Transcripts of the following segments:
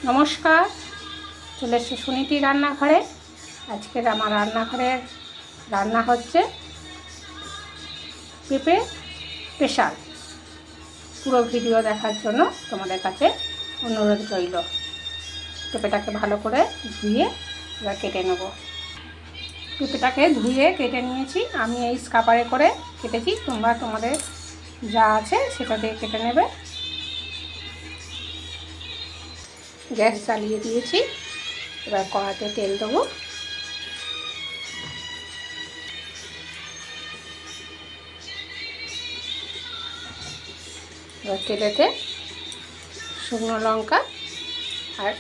নমস্কার, চলে এসেছি সুনীতি রান্নাঘরে। আজকের আমার রান্নাঘরের রান্না হচ্ছে পেঁপে স্পেশাল। পুরো ভিডিও দেখার জন্য তোমাদের কাছে অনুরোধ রইল। পেঁপেটাকে ভালো করে ধুয়ে এবার কেটে নেব। পেঁপেটাকে ধুয়ে কেটে নিয়েছি, আমি এই স্কাপারে করে কেটেছি, তোমরা তোমাদের যা আছে সেটা দিয়ে কেটে নেবে। গ্যাস জ্বালিয়ে দিয়েছি, এবার কড়াতে তেল দেবো। এবার তেলেতে শুকনো লঙ্কা আর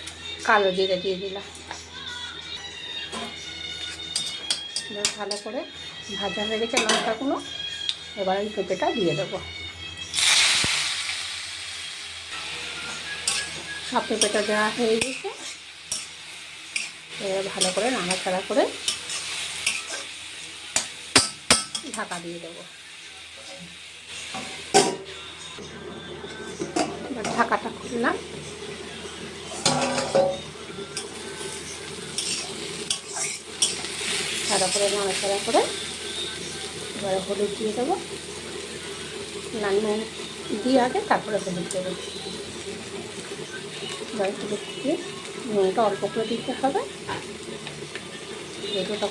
কালো জিরে দিয়ে দিলাম। এবার ভালো করে ভাজা হয়ে গেছে লঙ্কাগুলো, এবার এই পেঁপেটা দিয়ে দেবো। সব পেঁপেটা দেওয়া হয়ে গেছে, এবার ভালো করে নাড়াচাড়া করে ঢাকা দিয়ে দেবো। এবার ঢাকাটা খুললাম, ভালো করে নাড়াচাড়া করে এবারে হলুদ দিয়ে দেবো। নুন দিয়ে আগে তারপরে হলুদ দেবো। এবার হলুদ দিয়ে নুনটা অল্প করে দিতে হবে, যেহেতুটা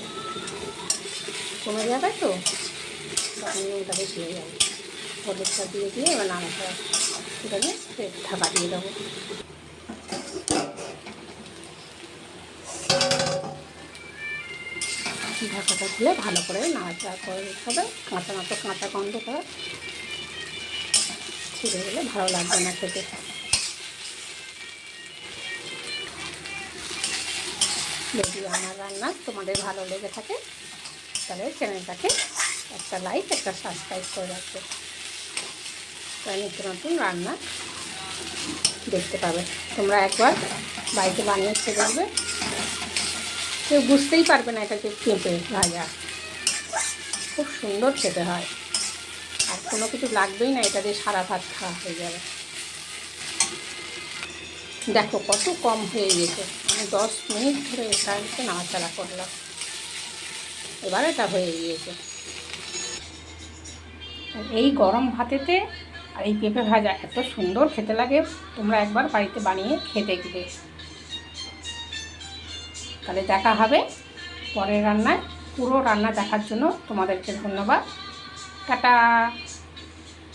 কমে যাবে তো তখন নুনটা বেশি হয়ে যাবে। হলুদটা দিয়ে এবার নাড়াচাড়া করে ঢাকা দিয়ে দেবো। ঢাকাটা দিয়ে ভালো করে নাড়াচাড়া করে দিতে হবে। কাঁচা গন্ধটা ছিঁড়ে গেলে ভালো লাগবে না খেতে। যদি আমার রান্না তোমাদের ভালো লেগে থাকে তাহলে চ্যানেলটাকে একটা লাইক একটা সাবস্ক্রাইব করে রাখবে, তাই নিত্য নতুন রান্না দেখতে পাবে। তোমরা একবার বাড়িতে বানিয়ে খেয়ে দেখবে, কেউ বুঝতেই পারবে না এটা যে পেঁপে ভাজা। খুব সুন্দর খেতে হয়, আর কোনো কিছু লাগবেই না, এটা দিয়ে সারা ভাত খাওয়া হয়ে যাবে। দেখো কত কম হয়ে গেছে, আমি 10 মিনিট ধরে এটা হচ্ছে নাড়াচাড়া করলাম, এবার এটা হয়ে গিয়েছে। এই গরম ভাতেতে আর এই পেঁপে ভাজা এত সুন্দর খেতে লাগে, তোমরা একবার বাড়িতে বানিয়ে খেয়ে দেখবে। তাহলে দেখা হবে পরের রান্নায়। পুরো রান্না দেখার জন্য তোমাদেরকে ধন্যবাদ। টাটা।